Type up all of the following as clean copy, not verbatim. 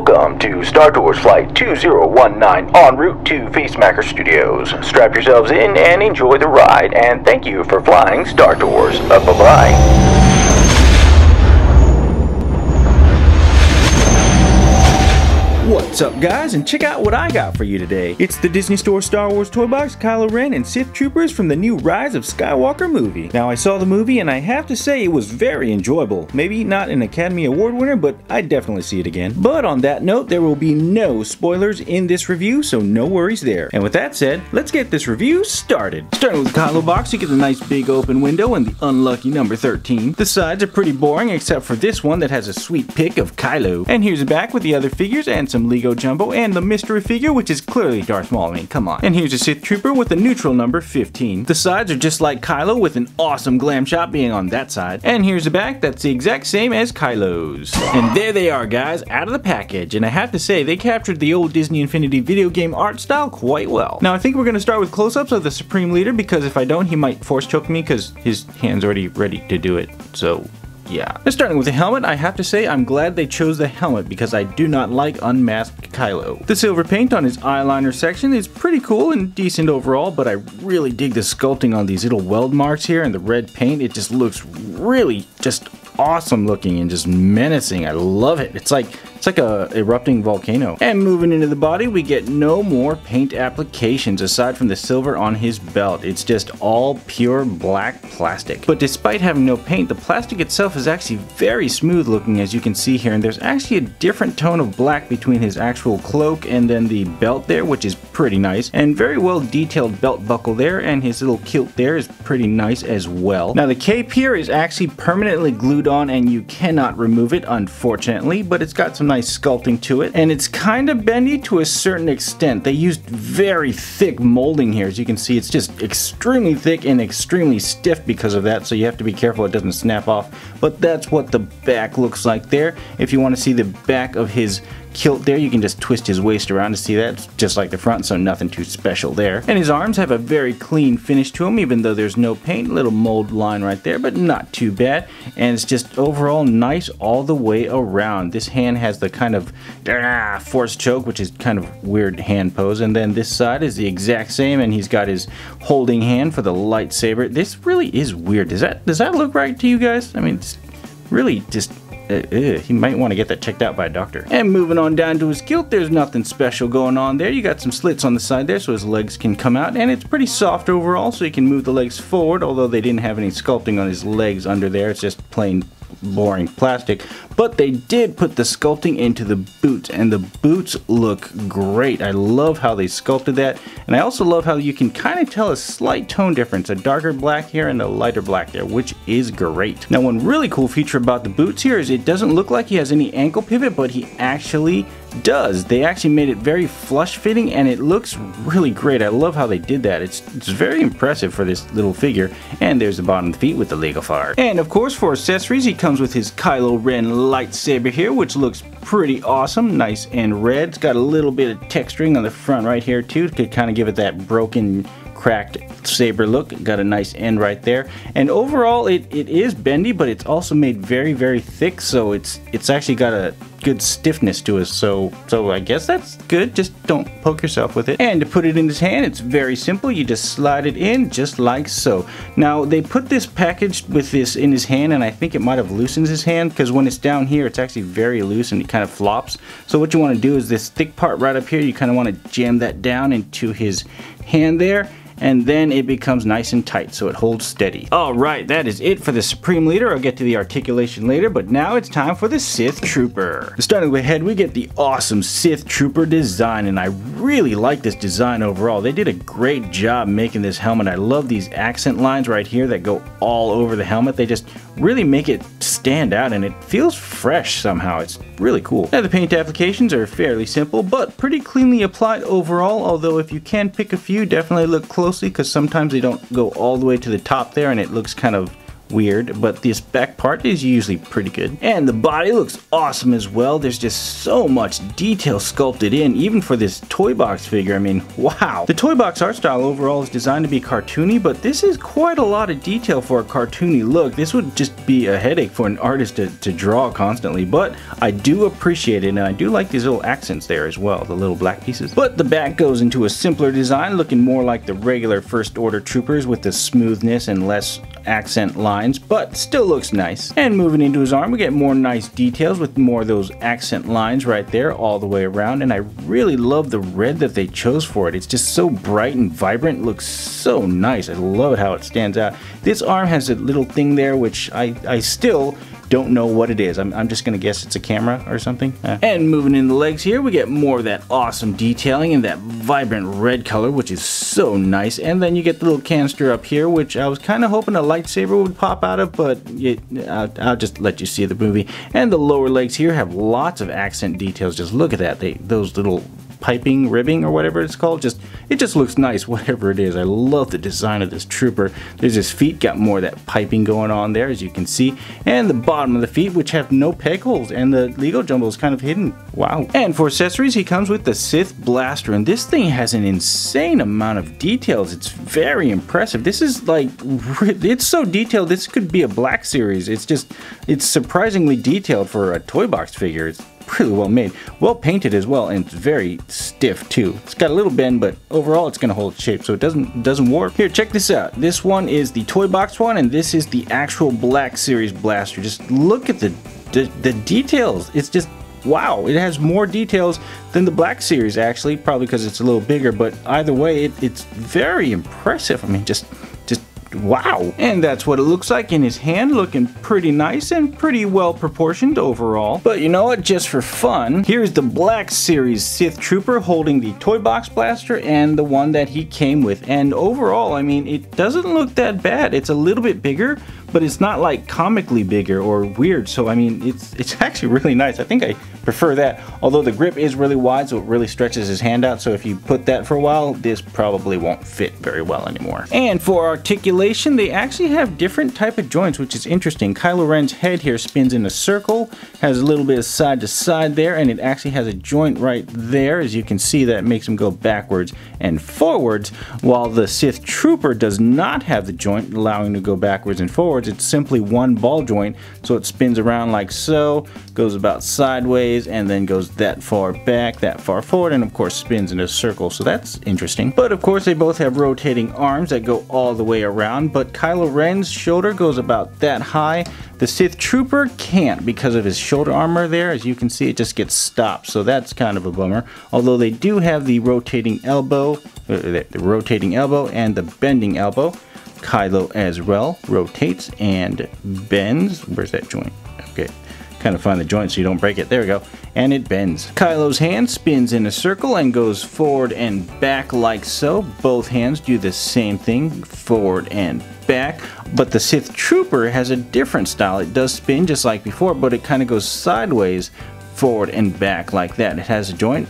Welcome to Star Tours Flight 2019 en route to Facemaker Studios. Strap yourselves in and enjoy the ride, and thank you for flying Star Tours. Bye-bye. What's up, guys, and check out what I got for you today. It's the Disney Store Star Wars toy box, KYLO REN, and Sith Troopers from the new Rise of Skywalker movie. Now, I saw the movie and I have to say it was very enjoyable. Maybe not an Academy Award winner, but I'd definitely see it again. But on that note, there will be no spoilers in this review, so no worries there. And with that said, let's get this review started. Starting with the KYLO box, you get the nice big open window and the unlucky number 13. The sides are pretty boring except for this one that has a sweet pic of Kylo. And here's the back with the other figures and some Lego Jumbo and the mystery figure, which is clearly Darth Maul. I mean, come on. And here's a Sith Trooper with the neutral number 15. The sides are just like Kylo, with an awesome glam shot being on that side. And here's the back that's the exact same as Kylo's. And there they are, guys, out of the package. And I have to say, they captured the old Disney Infinity video game art style quite well. Now, I think we're going to start with close-ups of the Supreme Leader, because if I don't, he might force choke me because his hand's already ready to do it. So yeah. Starting with the helmet, I have to say I'm glad they chose the helmet because I do not like unmasked Kylo. The silver paint on his eyeliner section is pretty cool and decent overall, but I really dig the sculpting on these little weld marks here, and the red paint, it just looks really just awesome looking and just menacing. I love it. It's like a erupting volcano. And moving into the body, we get no more paint applications aside from the silver on his belt. It's just all pure black plastic. But despite having no paint, the plastic itself is actually very smooth looking, as you can see here, and there's actually a different tone of black between his actual cloak and then the belt there, which is pretty nice, and very well detailed belt buckle there, and his little kilt there is pretty nice as well. Now, the cape here is actually permanently glued on and you cannot remove it, unfortunately, but it's got some nice sculpting to it, and it's kind of bendy to a certain extent. They used very thick molding here. As you can see, it's just extremely thick and extremely stiff because of that, so you have to be careful it doesn't snap off. But that's what the back looks like there. If you want to see the back of his kilt there, you can just twist his waist around to see that. It's just like the front, so nothing too special there. And his arms have a very clean finish to them, even though there's no paint. Little mold line right there, but not too bad. And it's just overall nice all the way around. This hand has the kind of force choke, which is kind of weird hand pose. And then this side is the exact same, and he's got his holding hand for the lightsaber. This really is weird. Does that look right to you guys? I mean, it's really just he might want to get that checked out by a doctor. And moving on down to his kilt, there's nothing special going on there. You got some slits on the side there so his legs can come out, and it's pretty soft overall, so you can move the legs forward, although they didn't have any sculpting on his legs under there. It's just plain boring plastic. But they did put the sculpting into the boots, and the boots look great. I love how they sculpted that, and I also love how you can kind of tell a slight tone difference, a darker black here and a lighter black there, which is great. Now, one really cool feature about the boots here is it doesn't look like he has any ankle pivot, but he actually does. They actually made it very flush fitting, and it looks really great. I love how they did that. It's very impressive for this little figure. And there's the bottom of the feet with the Lego fire. And of course, for accessories, he comes with his KYLO REN lightsaber here, which looks pretty awesome, nice and red. It's got a little bit of texturing on the front right here too, to kind of give it that broken, cracked saber look. Got a nice end right there, and overall it is bendy, but it's also made very, very thick, so it's actually got a good stiffness to it, so I guess that's good. Just don't poke yourself with it. And to put it in his hand, it's very simple. You just slide it in just like so. Now, they put this package with this in his hand, and I think it might have loosened his hand, because when it's down here, it's actually very loose and it kind of flops. So what you want to do is this thick part right up here, you kind of want to jam that down into his hand there, and then it becomes nice and tight so it holds steady. Alright, that is it for the Supreme Leader. I'll get to the articulation later, but now it's time for the Sith Trooper. Starting with head, we get the awesome Sith Trooper design, and I really like this design overall. They did a great job making this helmet. I love these accent lines right here that go all over the helmet. They just really make it stand out, and it feels fresh somehow. It's really cool. Now, the paint applications are fairly simple, but pretty cleanly applied overall, although if you can pick a few, definitely look closely, because sometimes they don't go all the way to the top there, and it looks kind of weird, but this back part is usually pretty good. And the body looks awesome as well. There's just so much detail sculpted in, even for this Toybox figure. I mean, wow. The Toybox art style overall is designed to be cartoony, but this is quite a lot of detail for a cartoony look. This would just be a headache for an artist to draw constantly, but I do appreciate it, and I do like these little accents there as well, the little black pieces. But the back goes into a simpler design, looking more like the regular First Order troopers with the smoothness and less accent lines, but still looks nice. And moving into his arm, we get more nice details with more of those accent lines right there all the way around, and I really love the red that they chose for it. It's just so bright and vibrant, looks so nice. I love how it stands out. This arm has a little thing there which I still don't know what it is. I'm just gonna guess it's a camera or something. And moving in the legs here, we get more of that awesome detailing in that vibrant red color, which is so nice. And then you get the little canister up here, which I was kind of hoping a lightsaber would pop out of, but I'll just let you see the movie. And the lower legs here have lots of accent details. Just look at that. Those little piping, ribbing, or whatever it's called, it just looks nice, whatever it is. I love the design of this trooper. There's his feet, got more of that piping going on there, as you can see, and the bottom of the feet, which have no peg holes, and the Lego jumbo is kind of hidden. Wow. And for accessories, he comes with the Sith blaster, and this thing has an insane amount of details. It's very impressive. This is like, it's so detailed, this could be a Black Series. It's surprisingly detailed for a Toybox figure. It's really well made, well painted as well, and it's very stiff too. It's got a little bend, but overall it's gonna hold its shape, so it doesn't warp. Here, check this out. This one is the Toybox one, and this is the actual Black Series blaster. Just look at the details. It's just wow. It has more details than the Black Series, actually, probably because it's a little bigger, but either way, it's very impressive. I mean, just wow. And that's what it looks like in his hand, looking pretty nice and pretty well proportioned overall. But you know what, just for fun, here's the Black Series Sith Trooper holding the Toybox blaster and the one that he came with. And overall, I mean, it doesn't look that bad. It's a little bit bigger, but it's not like comically bigger or weird. So I mean, it's actually really nice. I think I prefer that, although the grip is really wide, so it really stretches his hand out. So if you put that for a while, this probably won't fit very well anymore. And for articulation, they actually have different type of joints, which is interesting. Kylo Ren's head here spins in a circle, has a little bit of side to side there, and it actually has a joint right there. As you can see, that makes him go backwards and forwards, while the Sith Trooper does not have the joint allowing him to go backwards and forwards. It's simply one ball joint, so it spins around like so, goes about sideways, and then goes that far back, that far forward, and of course spins in a circle. So that's interesting. But of course they both have rotating arms that go all the way around, but Kylo Ren's shoulder goes about that high. The Sith Trooper can't because of his shoulder armor there. As you can see, it just gets stopped, so that's kind of a bummer. Although they do have the rotating elbow, and the bending elbow. Kylo as well rotates and bends. Where's that joint? Okay, kind of find the joint so you don't break it. There we go. And it bends. Kylo's hand spins in a circle and goes forward and back like so. Both hands do the same thing, forward and back. But the Sith Trooper has a different style. It does spin just like before, but it kind of goes sideways, forward and back like that. It has a joint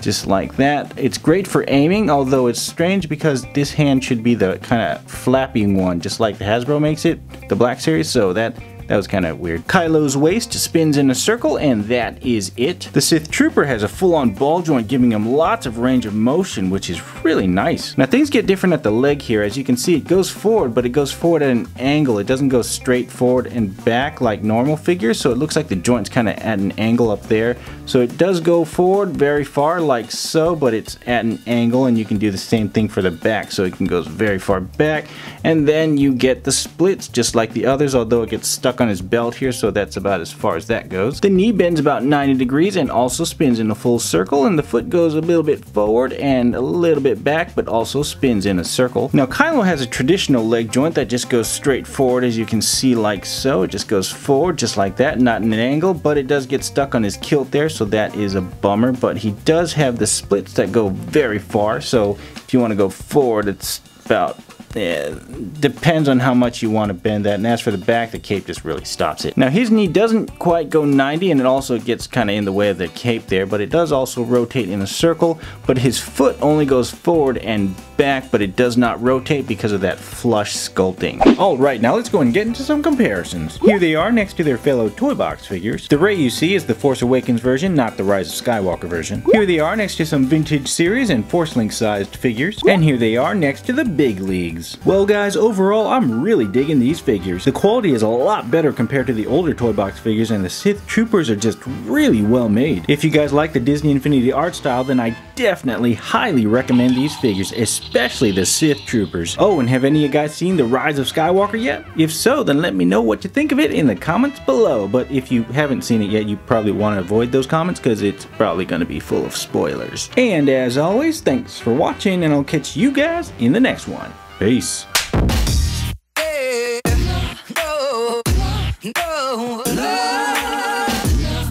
just like that. It's great for aiming, although it's strange because this hand should be the kind of flapping one, just like the Hasbro makes it, the Black Series, so that was kind of weird. Kylo's waist spins in a circle, and that is it. The Sith Trooper has a full-on ball joint, giving him lots of range of motion, which is really nice. Now things get different at the leg here. As you can see, it goes forward, but it goes forward at an angle. It doesn't go straight forward and back like normal figures, so it looks like the joint's kind of at an angle up there. So it does go forward very far like so, but it's at an angle, and you can do the same thing for the back, so it can go very far back. And then you get the splits just like the others, although it gets stuck on his belt here, so that's about as far as that goes. The knee bends about 90 degrees and also spins in a full circle, and the foot goes a little bit forward and a little bit back, but also spins in a circle. Now Kylo has a traditional leg joint that just goes straight forward, as you can see, like so. It just goes forward just like that, not in an angle, but it does get stuck on his kilt there, so that is a bummer. But he does have the splits that go very far, so if you want to go forward, it's about, depends on how much you want to bend that. And as for the back, the cape just really stops it. Now his knee doesn't quite go 90, and it also gets kind of in the way of the cape there, but it does also rotate in a circle. But his foot only goes forward and back, but it does not rotate because of that flush sculpting. Alright, now let's go and get into some comparisons. Here they are next to their fellow Toybox figures. The Rey you see is the Force Awakens version, not the Rise of Skywalker version. Here they are next to some vintage series and Force Link sized figures. And here they are next to the big leagues. Well guys, overall I'm really digging these figures. The quality is a lot better compared to the older Toybox figures, and the Sith Troopers are just really well made. If you guys like the Disney Infinity art style, then I definitely highly recommend these figures, especially the Sith Troopers. Oh, and have any of you guys seen the Rise of Skywalker yet? If so, then let me know what you think of it in the comments below. But if you haven't seen it yet, you probably want to avoid those comments because it's probably going to be full of spoilers. And as always, thanks for watching, and I'll catch you guys in the next one. Peace.